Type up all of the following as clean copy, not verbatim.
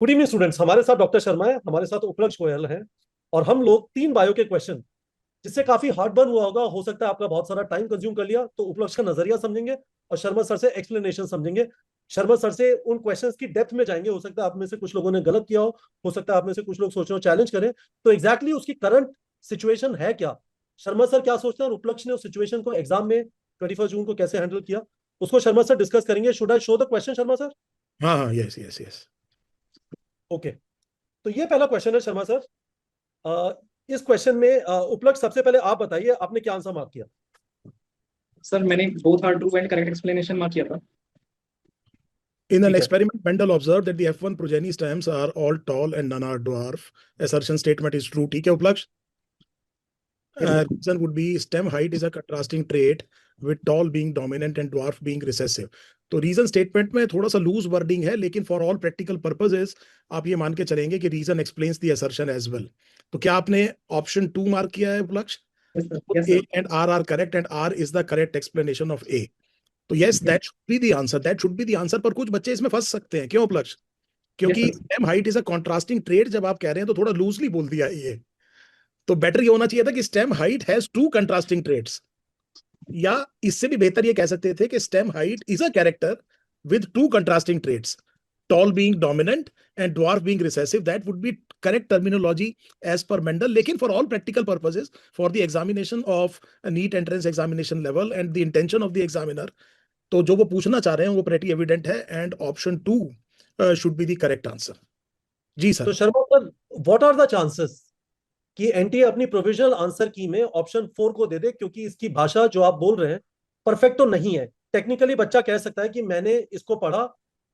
Good evening students. हमारे साथ doctor Sharma है, हमारे साथ उपलक्ष गोयल है। और हम लोग तीन बायो के क्वेश्चन जिससे काफी हार्ड बर्न हुआ होगा, हो सकता है आपका बहुत सारा टाइम कंज्यूम कर लिया, तो उपलक्ष का नजरिया समझेंगे और शर्मा सर से एक्सप्लेनेशन समझेंगे। शर्मा सर से उन क्वेश्चंस की डेप्थ में जाएंगे। हो सकता है आप में से कुछ लोगों ने गलत किया हो सकता है आप में से कुछ लोग सोच रहे हो चैलेंज करें। तो एग्जैक्टली उसकी करंट सिचुएशन है क्या, शर्मा सर क्या सोचते हैं और उपलक्ष ने उस सिचुएशन को एग्जाम में 21 जून को कैसे हैंडल किया, उसको शर्मा सर डिस्कस करेंगे। Should I show the question Sharma sir? हाँ हाँ, यस यस यस। ओके। तो ये पहला क्वेश्चन है शर्मा सर। अ, इस क्वेश्चन में उपलक्ष, सबसे पहले आप बताइए आपने क्या आंसर मार्क किया। सर मैंने both are true and correct explanation mark किया था। In an ठीक है। experiment, Mendel observed that the F1 progeny stems are all tall and none are dwarf. Assertion statement is true. ठीक है Upalaksh? Yes sir. Reason would be stem height is a contrasting trait with tall being dominant and dwarf being recessive. तो reason statement में थोड़ा सा loose wording है, लेकिन for all practical purposes आप ये मान के चलेंगे कि reason explains the assertion as well. तो क्या आपने ऑप्शन 2 मार्क किया है Upalaksh? Yes sir, yes A sir, and R are correct and R is the correct explanation of A. तो yes, that should be the answer, that should be the answer. पर कुछ बच्चे इसमें फंस सकते हैं, क्यों उपलक्ष? यस क्योंकि sir. Stem height is a contrasting trade जब आप कह रहे हैं तो थोड़ा लूजली बोल दिया है ये। तो बेटर ये होना चाहिए था कि stem height has two contrasting traits, या इससे भी बेहतर ये कह सकते थे कि stem height is a character with two contrasting traits, tall being dominant and dwarf being recessive. That would be correct terminology as per Mendel. लेकिन for all practical purposes, for the examination of a NEET entrance examination level and the intention of the examiner, तो जो वो पूछना चाह रहे हैं वो pretty evident है, and option 2 should be the correct answer. जी तो sir. Sharma sir, what are the chances कि एनटीए अपनी प्रोविजनल आंसर की में ऑप्शन 4 को दे दे, क्योंकि इसकी भाषा जो आप बोल रहे हैं परफेक्ट तो नहीं है। टेक्निकली बच्चा कह सकता है कि मैंने इसको पढ़ा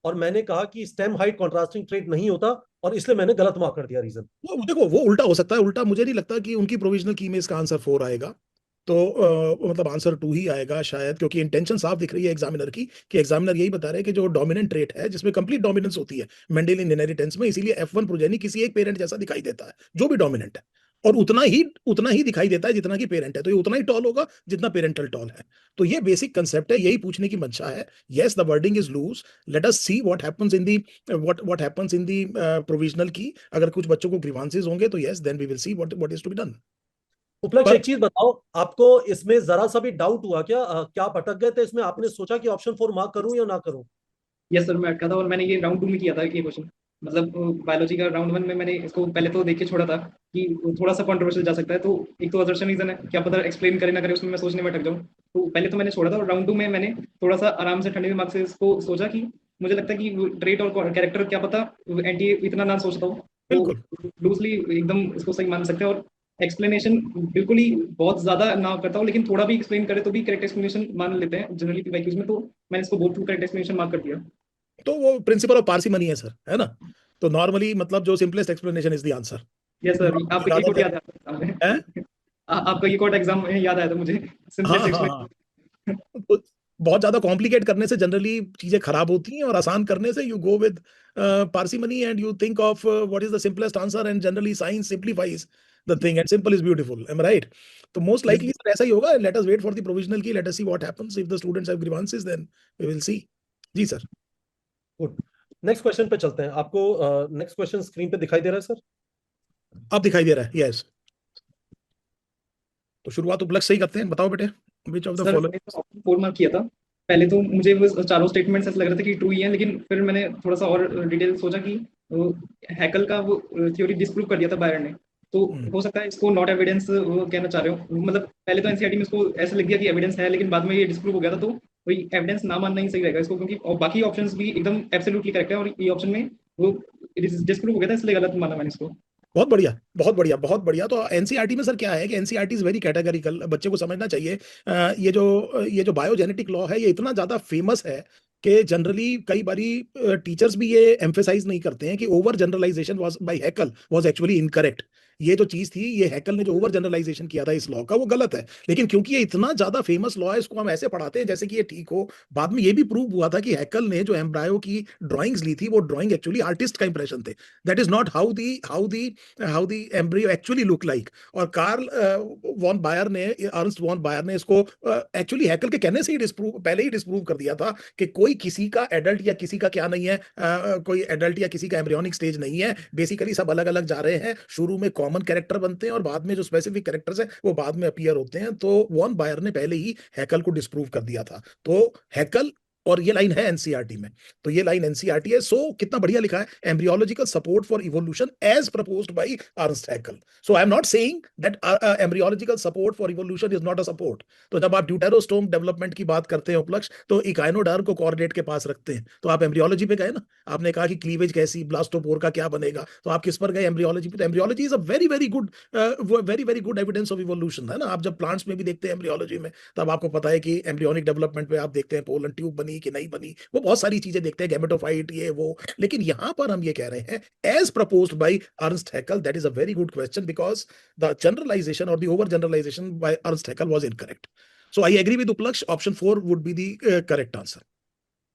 और मैंने कहा कि स्टेम हाइट कॉन्ट्रास्टिंग ट्रेट नहीं होता और इसलिए मैंने गलत मार्क कर दिया रीजन। वो देखो, वो उल्टा हो सकता है। उल्टा मुझे नहीं लगता कि उनकी प्रोविजनल की में इसका आंसर 4 आएगा। तो मतलब आंसर 2 ही आएगा शायद, क्योंकि इंटेंशन साफ दिख रही है एग्जामिनर की, कि एग्जामिनर यही बता रहे हैं कि जो डोमिनेंट ट्रेट है जिसमें कंप्लीट डोमिनेंस होती है मेंडेलियन इनहेरिटेंस में, इसीलिए F1 प्रोजेनी किसी एक पेरेंट जैसा दिखाई देता है जो भी डोमिनेंट है, और उतना ही दिखाई देता है जितना कि पेरेंट है। तो ये उतना ही टॉल होगा जितना पेरेंटल टॉल है। तो ये बेसिक कंसेप्ट है, यही पूछने की मंशा है। Yes, the wording is loose. Let us see what happens in the what happens in the provisional key. अगर कुछ बच्चों को ग्रीवांसेस होंगे तो yes, then we will see what is to be done. Upalaksh, पर एक चीज बताओ, आपको इसमें जरा सा भी डाउट हुआ क्या? क्या आप अटक गए थे इसमें? आपने सोचा कि ऑप्शन 4 मार्क करूं या ना करूं? यस सर, मैं अटका था और मैंने ये राउंड 2 में किया था ये क्वेश्चन। मतलब बायोलॉजी का राउंड 1 में मैंने इसको पहले तो देख के छोड़ा था कि थोड़ा सा कंट्रोवर्शियल जा सकता है। तो एक तो अजर्शन रीजन है, क्या पता एक्सप्लेन करे ना करे उसमें मैं सोचने में अटक जाऊँ। तो पहले तो मैंने छोड़ा था और राउंड 2 में मैंने थोड़ा सा आराम से ठंडे दिमाग से इसको सोचा कि मुझे लगता है कि ट्रेट और कैरेक्टर क्या पता एंटी इतना ना सोचता हूँ। बिल्कुल तो लूजली एकदम इसको सही मान सकते हैं। और एक्सप्लेनेशन बिल्कुल ही बहुत ज्यादा ना करता हूँ, लेकिन थोड़ा भी एक्सप्लेन करे तो भी करेक्ट एक्सप्लेनेशन मान लेते हैं जनरली पीवाईक्यूज में। तो मैंने इसको बहुत करेक्ट एक्सप्लेनेशन मार्क कर दिया। तो वो प्रिंसिपल ऑफ पार्सिमनी है सर, है ना? तो नॉर्मली मतलब जो simplest explanation is the answer. Yes sir, आपका ये कोट इरादत याद आया था एग्जाम में। है। आपका ये कोट एग्जाम में याद आया था मुझे। हाँ सिंपलेस्ट हाँ हाँ। एक्सप्लेनेशन। तो बहुत ज्यादा कॉम्प्लिकेट करने से जनरली चीजें खराब होती हैं, और आसान करने से you go with parsimony and you think of what is the simplest answer, and generally science simplifies the thing and simple is beautiful. Am right? तो मोस्ट लाइकली सर ऐसा ही होगा। Let us wait for the provisional key, let us see what happens. If the students have grievances then we will see. जी sir. Good. Next question पे चलते हैं। आपको next question screen पे दिखाई दे रहा है सर? अब दिखाई दे रहा है, यस। तो शुरुआत उपलक्ष्य से ही करते हैं। बताओ बेटे, विच ऑफ द सर मैंने फॉलोइंग। ऑप्शन 4 मार्क किया था। पहले तो मुझे वो चारों स्टेटमेंट्स ऐसे लग रहा था कि ट्रू ही है, लेकिन फिर मैंने थोड़ा सा और डिटेल सोचा कि हैकल का वो थ्योरी डिस्प्रूव कर दिया था बायर ने। तो हो सकता है इसको नॉट एविडेंस वो कहना चाह रहे हो। मतलब पहले तो एनसीईआरटी में इसको ऐसे लिख दिया कि एविडेंस है, लेकिन बाद में ये डिस्प्रूव हो गया था। तो वही एविडेंस ना मानना ही सही रहेगा इसको, क्योंकि और बाकी ऑप्शंस भी एकदम एब्सोल्युटली करेक्ट है और ये ऑप्शन में वो डिस्प्रूव हो गया था, इसलिए गलत माना मैंने इसको। बहुत बढ़िया, बहुत बढ़िया, बहुत बढ़िया। तो एनसीईआरटी में सर क्या है कि एनसीईआरटी इज वेरी कैटेगरिकल। बच्चे को समझना चाहिए। ये जो बायोजेनेटिक लॉ है ये इतना ज्यादा फेमस है कि जनरली कई बारी टीचर्स भी ये एम्फेसाइज नहीं करते हैं कि over generalization was by Haeckel was actually incorrect. ये जो चीज थी, ये हैकल ने जो ओवर जनरलाइजेशन किया था इस लॉ का, वो गलत है। लेकिन क्योंकि ये इतना ज्यादा फेमस लॉ है, इसको हम ऐसे पढ़ाते हैं जैसे कि ये ठीक हो। बाद में ये भी प्रूव हुआ था कि हैकल ने जो एम्ब्रायो की ड्राइंग्स ली थी, वो ड्राइंग एक्चुअली आर्टिस्ट का इंप्रेशन थे। That is not how the embryo actually look like. और कार्ल वॉन बायर ने, अर्नस्ट वॉन बायर ने इसको एक्चुअली हैकल के कहने से ही डिस्प्रूव, पहले ही डिस्प्रूव कर दिया था कि कोई किसी का एडल्ट या किसी का क्या नहीं है, कोई एडल्ट या किसी का एम्ब्रियोनिक स्टेज नहीं है, बेसिकली सब अलग अलग जा रहे हैं, शुरू में कॉमन कैरेक्टर बनते हैं और बाद में जो स्पेसिफिक कैरेक्टर्स है वो बाद में अपीयर होते हैं। तो वॉन बायर ने पहले ही हैकल को डिस्प्रूव कर दिया था। तो हैकल, और ये लाइन है एनसीईआरटी में, तो ये लाइन एनसीईआरटी है। सो कितना बढ़िया लिखा है, embryological support for evolution as proposed by Ernst Haeckel. So I am not saying that embryological support for evolution is not a support. तो जब आप ड्यूटेरोस्टोम डेवलपमेंट की बात करते हैं उपलक्ष, तो इकाइनोडर्म को कोऑर्डिनेट के पास रखते हैं, तो आप एम्ब्रियोलॉजी पे गए ना, आपने कहा कि क्लीवेज कैसी, ब्लास्टोपोर का क्या बनेगा, तो आप किस पर गए, एम्ब्रियोलॉजी पे। तो embryology is a very very good, very very good evidence of evolution, है ना। आप जब प्लांट्स में भी देखते हैं एम्ब्रियोलॉजी में, तब आपको पता है कि एम्ब्रियोनिक डेवलपमेंट में आप देखते हैं पोलन ट्यूब बनी कि नहीं बनी, वो बहुत सारी चीजें देखते हैं, गैमेटोफाइट ये वो। लेकिन यहां पर हम ये कह रहे हैं as proposed by Ernst Haeckel, that is a very good question because the generalization और the over generalization by Ernst Haeckel was incorrect. So I agree with Upalaksh, option 4 would be the correct answer.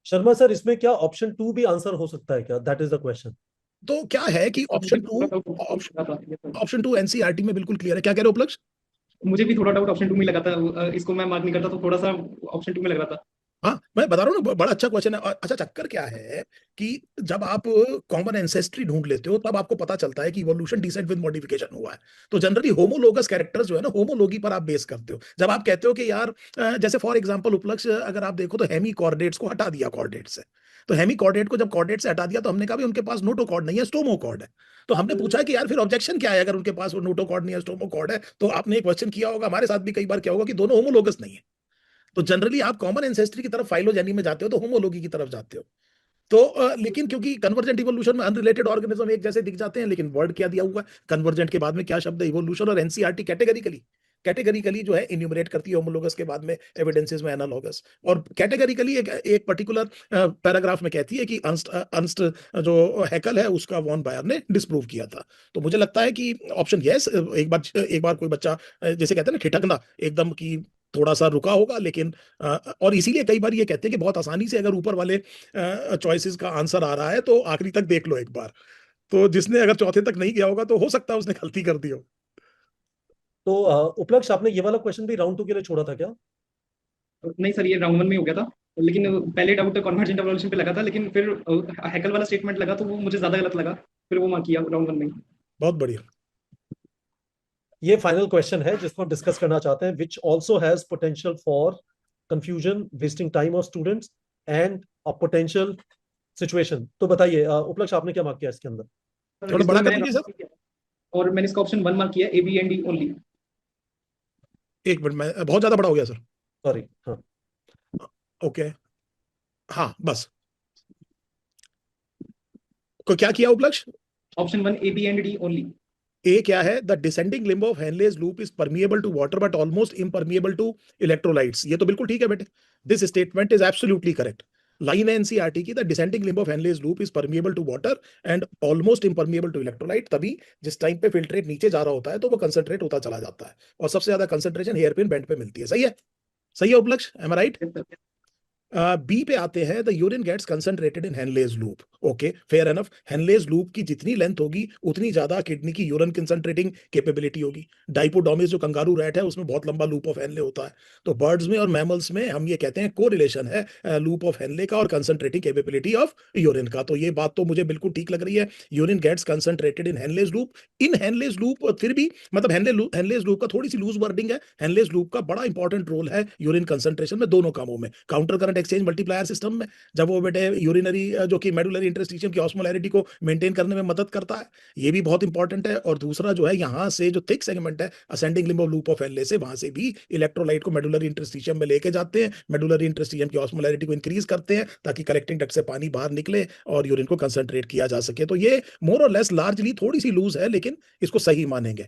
Sharma sir, इसमें क्या option 2 भी answer हो सकता है क्या? That is the question. तो क्या है कि मुझे ऑप्शन थोड़ा टू, डाउट लगा था। ऑप्शन टू एनसीईआरटी में बिल्कुल क्लियर है। क्या कह रहे हो उपलक्ष? मुझे भी थोड़ा डाउट ऑप्शन 2 में लगा था, इसको मैं मार्क नहीं करता तो थोड़ा सा ऑप्शन 2 में लग रहा था। हाँ, मैं बता रहा हूँ ना, बड़ा अच्छा क्वेश्चन है। अच्छा, चक्कर क्या है कि जब आप कॉमन एंसेस्ट्री ढूंढ लेते हो तब आपको पता चलता है कि इवोल्यूशन डिसेंट विद मॉडिफिकेशन हुआ है। तो जनरली होमोलोगस कैरेक्टर्स जो है ना, होमोलोगी पर आप बेस करते हो। जब आप कहते हो कि यार जैसे फॉर एग्जांपल उपलक्ष, अगर आप देखो तो हेमी कॉर्डेट्स को हटा दिया कॉर्डेट से, तो हेमी कॉर्डेट को जब कॉर्डेट से हटा दिया तो हमने कहा भी उनके पास नोटोकॉर्ड नहीं है, स्टोमोकॉर्ड है। तो हमने पूछा कि यार फिर ऑब्जेक्शन क्या है, अगर उनके पास वो नोटोकॉर्ड नहीं है, स्टोमोकॉर्ड है। तो आपने एक क्वेश्चन किया होगा, हमारे साथ भी कई बार क्या होगा कि दोनों होमोलोगस नहीं है। तो जनरली आप कॉमन एंसेस्ट्री की तरफ फाइलोजेनी में जाते हो तो होमोलोगी की तरफ जाते हो। तो लेकिन क्योंकि कन्वर्जेंट इवोल्यूशन में अनरिलेटेड ऑर्गेनिज्म एक जैसे दिख जाते हैं, लेकिन वर्ड क्या दिया हुआ है कन्वर्जेंट के बाद में, क्या शब्द है, इवोल्यूशन। और एनसीईआरटी कैटेगरिकली जो है इन्यूमरेट करती है होमोलोगस के बाद में एविडेंसेस में एनालॉगस, और कैटेगरिकली एक पर्टिकुलर पैराग्राफ में कहती है कि अंस्ट जो हैकल है उसका वॉन बायर ने डिस्प्रूव किया था। तो मुझे लगता है कि ऑप्शन यस, एक बार कोई बच्चा जैसे कहते हैं ना ठिठकना एकदम की, थोड़ा सा रुका होगा, लेकिन और इसीलिए कई बार ये कहते हैं कि बहुत आसानी से अगर ऊपर वाले चॉइसेस का आंसर आ रहा है तो आखिरी तक देख लो एक बार। तो जिसने अगर चौथे तक नहीं गया होगा तो हो सकता है उसने गलती कर दी हो। तो उपलक्ष, आपने ये वाला क्वेश्चन भी राउंड 2 के लिए छोड़ा था क्या? नहीं सर, ये राउंड 1 में हो गया था, लेकिन पहले डाउट कन्वर्जेंट इवोल्यूशन पे लगा था, लेकिन फिर हैकल वाला स्टेटमेंट लगा तो वो मुझे ज्यादा गलत लगा, फिर वो मार्क किया राउंड 1 में। बहुत बढ़िया। ये फाइनल क्वेश्चन है जिसको डिस्कस करना चाहते हैं, which also has potential for confusion, wasting time of students and a potential situation. तो बताइए उपलक्ष, आपने क्या मार्क किया इसके अंदर? सर, थोड़ा इसको बड़ा कर मैंने लीजिए सर। किया और मैंने इसका ऑप्शन 1 मार्क किया, A B and D only. एक मिनट में, बहुत ज्यादा बड़ा हो गया सर। सॉरी, हाँ। ओके, हाँ बस। को क्या किया Upalaksh? Option 1 A B and D only. A क्या है, the descending limb of Henle's loop is permeable to water but almost impermeable to electrolytes. ये तो बिल्कुल ठीक है बेटे, this statement is absolutely correct. Line है एनसीईआरटी की, the descending limb of Henle's loop is permeable to water and almost impermeable to electrolyte. तभी जिस टाइम पे फिल्ट्रेट नीचे जा रहा होता है तो वो कंसंट्रेट होता चला जाता है, और सबसे ज्यादा कंसंट्रेशन हेयर पिन बेंड पे मिलती है। सही है, सही है उपलक्ष, एम आई राइट? बी पे आते हैं, the urine gets concentrated in Henle's loop. Okay, fair enough. Henle's loop की जितनी लेंथ होगी उतनी ज्यादा किडनी की यूरिन कंसंट्रेटिंग कैपेबिलिटी होगी। डाइपोडोमिस जो कंगारू रैट है उसमें बहुत लंबा लूप ऑफ हेनले होता है। तो बर्ड्स में और मैमल्स में हम ये कहते हैं को रिलेशन है लूप ऑफ हेनले का और कंसंट्रेटिंग कैपेबिलिटी ऑफ यूरिन का। तो ये बात तो मुझे बिल्कुल ठीक लग रही है, urine gets concentrated in Henle's loop. In Henle's loop फिर भी मतलब हेनलेज लूप का थोड़ी सी लूज वर्डिंग है, हेनलेज लूप का बड़ा इंपॉर्टेंट रोल है यूरिन कंसंट्रेशन में, दोनों कामों में, counter current exchange multiplier system में, जब वो बेटे यूरिनरी जो कि मेडुलरी इंटरस्टिशियम की ऑस्मोलैरिटी को मेंटेन करने में मदद करता है, ये भी बहुत इंपॉर्टेंट है। और दूसरा जो है यहाँ से जो थिक सेगमेंट है ascending limb of loop of Henle से, वहां से भी इलेक्ट्रोलाइट को मेडुलरी इंटरस्टिशियम में लेके जाते हैं, मेडुलरी इंटरस्टिशियम की ऑस्मोलैरिटी को इंक्रीज करते हैं ताकि कलेक्टिंग डक्ट से पानी बाहर निकले और यूरिन को कंसंट्रेट किया जा सके। तो ये मोर और लेस लार्जली थोड़ी सी लूज है, लेकिन इसको सही मानेंगे।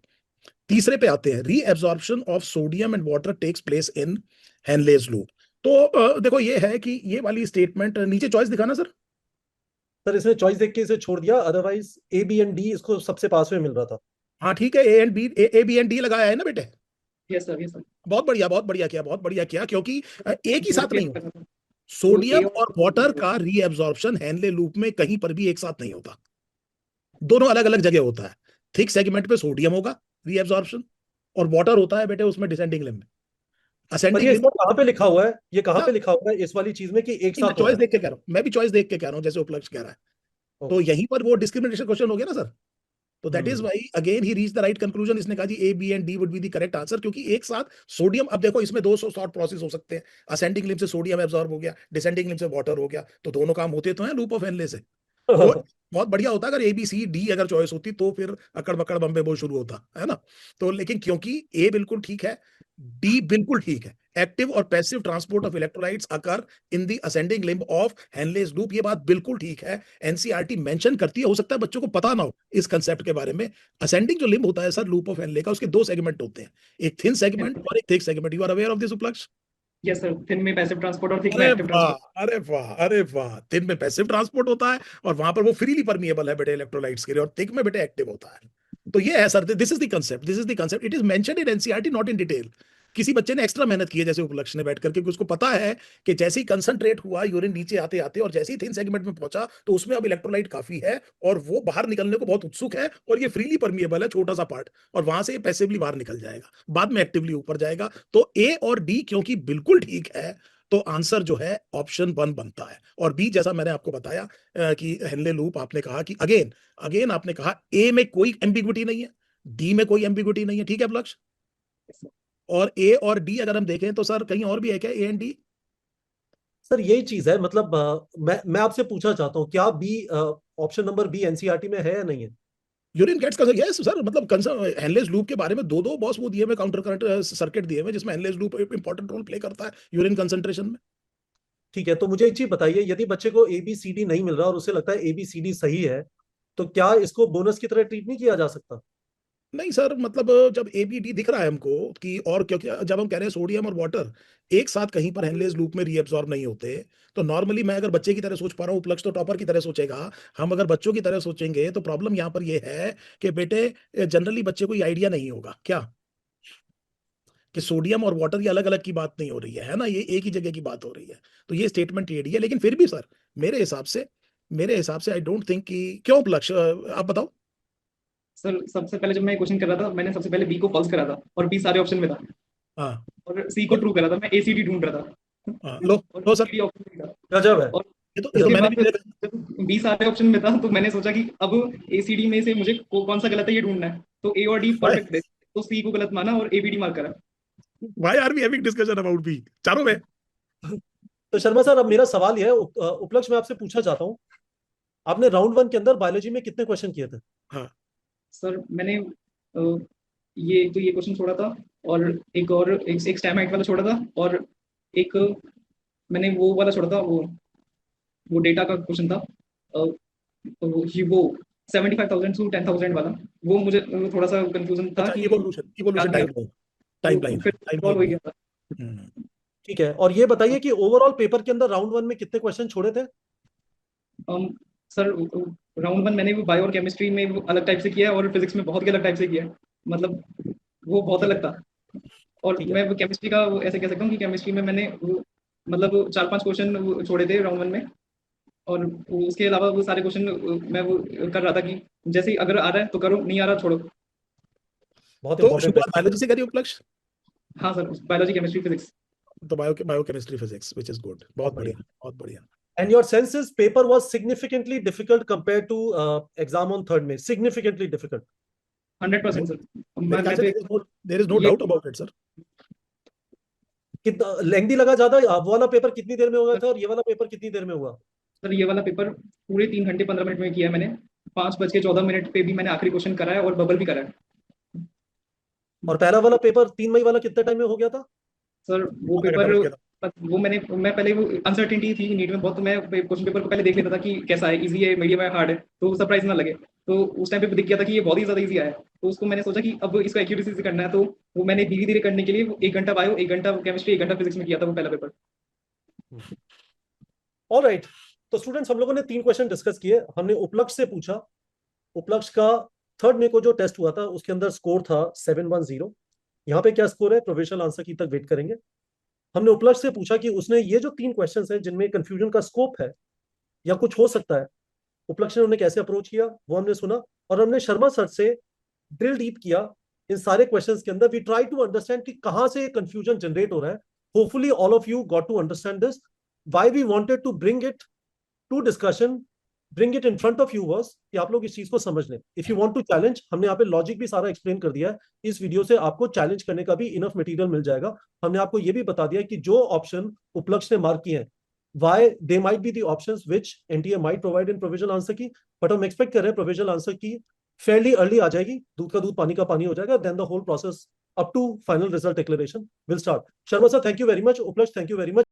तीसरे पे आते हैं, reabsorption of sodium and water takes place in Henle's loop. तो देखो ये है कि ये वाली स्टेटमेंट, नीचे चॉइस दिखाना सर। सर, इसने चॉइस देख के इसे छोड़ दिया, otherwise A B and D इसको सबसे पास में मिल रहा था। हाँ ठीक है, ए बी एंड डी लगाया है ना बेटे। Yes sir, yes sir. बहुत बढ़िया, बहुत बढ़िया किया, बहुत बढ़िया किया, क्योंकि एक ही जोड़ साथ के नहीं लगा होता। था। तो ए सोडियम और वाटर और का रीएब्जॉर्प्शन हेनले लूप में कहीं पर भी एक साथ नहीं होता, दोनों अलग अलग जगह होता है। थिक सेगमेंट पे सोडियम होगा रीएब्जॉर्प्शन, और वाटर होता है बेटे उसमें डिसेंडिंग लिम्ब में। पर असेंडिंग ये लिम्ब इसमें कहाँ पे लिखा हुआ है, ये कहाँ ना, पे लिखा हुआ है इस वाली चीज में कि एक मैं साथ चॉइस होगा? देख के कह रहा हूँ, मैं भी चॉइस देख के कह रहा हूँ जैसे उपलक्ष्य कह रहा है। तो ओके। यहीं पर वो डिस्क्रिमिनेशन क्वेश्चन हो गया ना सर। तो that is hmm. Why again he reach the right conclusion. इसने कहा जी A B and D would be the correct answer, क्योंकि एक साथ सोडियम, अब देखो इसमें 200 शॉर्ट प्रोसेस हो सकते हैं। असेंडिंग लिम्ब से सोडियम एब्जॉर्ब हो गया, डिसेंडिंग लिम्ब से वाटर हो गया, तो दोनों काम होते तो हैं लूप ऑफ हेनले से। तो बहुत बढ़िया होता अगर ए बी सी डी अगर चॉइस होती, तो फिर अकड़ बकड़ बम्बे बो शुरू होता है ना। तो लेकिन क्योंकि ए बिल्कुल ठीक है, डी बिल्कुल ठीक है, एक्टिव और passive transport of electrolytes occur in the ascending limb of Henle's loop, ये बात बिल्कुल ठीक है। एनसीईआरटी मेंशन करती है, हो सकता है बच्चों को पता ना हो इस कंसेप्ट के बारे में। असेंडिंग जो लिम्ब होता है सर लूप ऑफ हेनले का, उसके दो सेगमेंट होते हैं, एक थिन सेगमेंट और एक thick segment. You are aware of this Upalakshya? Yes sir, thin में पैसिव ट्रांसपोर्ट और थिक में अरे एक्टिव वाह, ट्रांसपोर्ट। अरे वाह, अरे वाह। थिन में पैसिव ट्रांसपोर्ट होता है और वहां पर वो फ्रीली परमिएबल है बेटे इलेक्ट्रोलाइट्स के लिए, और थिक में बेटे एक्टिव होता है। तो ये है sir, this is the concept, this is the concept, it is mentioned in NCERT, not in detail. किसी बच्चे ने एक्स्ट्रा मेहनत की है जैसे उपलक्ष्य ने बैठ करके, क्योंकि उसको पता है कि जैसे ही कंसंट्रेट हुआ यूरिन नीचे आते आते और जैसे ही थिन सेगमेंट में पहुंचा, तो उसमें अब इलेक्ट्रोलाइट काफी है और वो बाहर निकलने को बहुत उत्सुक है, और ये फ्रीली परमिएबल है छोटा सा पार्ट, और वहां से ये पैसिवली बाहर निकल जाएगा, बाद में एक्टिवली ऊपर जाएगा। तो ए और डी क्योंकि बिल्कुल ठीक है, तो आंसर जो है ऑप्शन 1 बनता है। और बी जैसा मैंने आपको बताया कि हेनले लूप, आपने कहा कि अगेन अगेन आपने कहा ए में कोई एम्बिगुइटी नहीं है, डी में कोई एम्बिगुइटी नहीं है, ठीक है लक्ष्य। और ए और डी अगर हम देखें तो सर कहीं और भी है क्या ए एंड डी? सर यही चीज है, मतलब मैं आपसे पूछना चाहता हूँ क्या B, option number B NCERT में है या नहीं है? यूरिन कैट्स का यस सर, मतलब हेनलेस लूप के बारे में दो दो बॉस वो दिए हुए काउंटर करंट सर्किट दिए हुए, जिसमें Henle's loop important role play करता है यूरिन कंसंट्रेशन में। ठीक है, तो मुझे एक चीज बताइए, यदि बच्चे को ए बी सी डी नहीं मिल रहा और उसे लगता है ए बी सी डी सही है, तो क्या इसको बोनस की तरह ट्रीट नहीं किया जा सकता? नहीं सर, मतलब जब एबीडी दिख रहा है हमको कि, और क्योंकि जब हम कह रहे हैं सोडियम और वाटर एक साथ कहीं पर हेनलेस लूप में रीअब्सॉर्ब नहीं होते, तो नॉर्मली मैं अगर बच्चे की तरह सोच पा रहा हूँ, उपलक्ष्य तो टॉपर की तरह सोचेगा, हम अगर बच्चों की तरह सोचेंगे तो प्रॉब्लम यहाँ पर ये है कि बेटे जनरली बच्चे को ये आइडिया नहीं होगा क्या कि सोडियम और वाटर ये अलग अलग की बात नहीं हो रही है ना, ये एक ही जगह की बात हो रही है। तो ये स्टेटमेंट टेढ़ी है, लेकिन फिर भी सर मेरे हिसाब से आई डोंट थिंक कि, क्यों उपलक्ष्य आप बताओ। सर सबसे पहले जब मैं क्वेश्चन कर रहा था, मैंने सबसे पहले बी को फॉल्स करा था और बी सारे ऑप्शन में था, हाँ, और सी को ट्रू करा था। मैं एसीडी ढूंढ रहा था हाँ, लो और लो सर, डी ऑप्शन में था। गजब है। और ये तो उसके मैंने बाद भी फिर देखा। जब बी सारे ऑप्शन में था, तो मैंने सोचा कि अब एसीडी में से मुझे कौन सा गलत है ये ढूंढना है। तो ए और डी भाई, परफेक्ट है, तो सी को गलत माना और एबीडी मार्क करा। Why are we having discussion about B चारों में? तो शर्मा सर, अब मेरा सवाल यह है, उपलक्ष्य मैं आपसे पूछना चाहता हूँ, आपने राउंड वन के अंदर बायोलॉजी में कितने क्वेश्चन किए थे? हाँ, सर मैंने ये क्वेश्चन छोड़ा था, और एक स्टैम हाइट वाला छोड़ा था, और एक मैंने वो वाला छोड़ा था, वो डेटा का क्वेश्चन था, वो 75,000 टू 10,000 वाला। वो मुझे थोड़ा सा कंफ्यूजन था अच्छा, कि इवोल्यूशन क्या इवोल्यूशन किया, टाइमलाइन तो फिर सॉल्व हो टाइमलाइन। गया था। ठीक है, और ये बताइए कि ओवरऑल पेपर के अंदर राउंड वन में कितने क्वेश्चन छोड़े थे? सर राउंड वन मैंने वो बायो और केमिस्ट्री में वो अलग टाइप से किया है, और फिजिक्स में बहुत ही अलग टाइप से किया है। मतलब वो बहुत ठीक है। अलग था। और ठीक है। मैं केमिस्ट्री का वो ऐसे कह सकता हूँ कि केमिस्ट्री में मैंने मतलब 4-5 क्वेश्चन छोड़े थे राउंड वन में, और उसके अलावा वो सारे क्वेश्चन मैं वो कर रहा था कि जैसे ही अगर आ रहा है तो करो, नहीं आ रहा छोड़ो। बहुत तो इंपॉर्टेंट शुरुआत है। बायोलॉजी से करिए उपलक्ष्य। हाँ सर, बायोलॉजी केमिस्ट्री फिजिक्स। तो biochemistry physics which is good, बहुत बहुत बढ़िया। बढ़िया, बहुत बढ़िया। And your senses paper was significantly difficult compare to exam on third में, सिग्निफिकेंटली डिफिकल्ट? 100% सर। मेरे ख्याल मैं से तो देयर इज नो ये डाउट अबाउट इट सर। कितना लेंथी लगा ज्यादा? वो वाला पेपर कितनी देर में हो गया था और ये वाला पेपर कितनी देर में हुआ? सर ये वाला पेपर पूरे 3 घंटे 15 मिनट में किया है मैंने। 5:14 पे भी मैंने आखिरी क्वेश्चन करा है और बबल भी करा है। और पहला वाला पेपर 3 मई वाला कितने टाइम में हो गया था? सर वो 2 घंटा पेपर, लग गया था। वो मैं पहले वो अनसर्टेनिटी थी नीट में बहुत, तो मैं क्वेश्चन पेपर को पहले देख लेता था कि कैसा है, इजी है, मीडियम है, हार्ड है, तो सरप्राइज ना लगे। तो उस टाइम पे दिख गया था कि ये बहुत ही ज्यादा इजी आया है, तो उसको मैंने सोचा कि अब इसको एक्यूरेसी से करना है, तो वो मैंने धीरे धीरे करने के लिए 1 घंटा बायो, 1 घंटा केमिस्ट्री, 1 घंटा फिजिक्स में किया था वो पहला पेपर। ऑलराइट। तो स्टूडेंट्स, हम लोगों ने 3 क्वेश्चन डिस्कस किए। हमने उपलक्ष्य से पूछा, उपलक्ष्य का थर्ड में को जो टेस्ट हुआ था उसके अंदर स्कोर था 710। यहाँ पे क्या स्कोर है, प्रोविजनल आंसर की तक वेट करेंगे। हमने उपलक्ष्य से पूछा कि उसने ये जो 3 क्वेश्चंस हैं जिनमें कंफ्यूजन का स्कोप है या कुछ हो सकता है, उपलक्ष्य ने उन्हें कैसे अप्रोच किया वो हमने सुना। और हमने शर्मा सर से ड्रिल डीप किया इन सारे क्वेश्चंस के अंदर वी ट्राई टू अंडरस्टैंड कि कहां से कंफ्यूजन जनरेट हो रहा है. Hopefully all of you got to understand this. Why we wanted to bring it to discussion, bring it in front of viewers, कि आप लोग इस चीज को समझ लें. If you want to challenge, हमने यहाँ पे लॉजिक भी सारा एक्सप्लेन कर दिया है. इस वीडियो से आपको चैलेंज करने का भी इनफ मटेरियल मिल जाएगा. हमने आपको ये भी बता दिया कि जो ऑप्शन उपलक्ष ने मार्क किए हैं, why they might be the options which NTA might provide in provisional answer key, but हम expect कर रहे हैं provisional answer key fairly early आ जाएगी. दूध का दूध पानी का पानी हो जाएगा. Then the whole process up to final result declaration will start. Sharma sir, thank you very much. Uplaksh, thank you very much.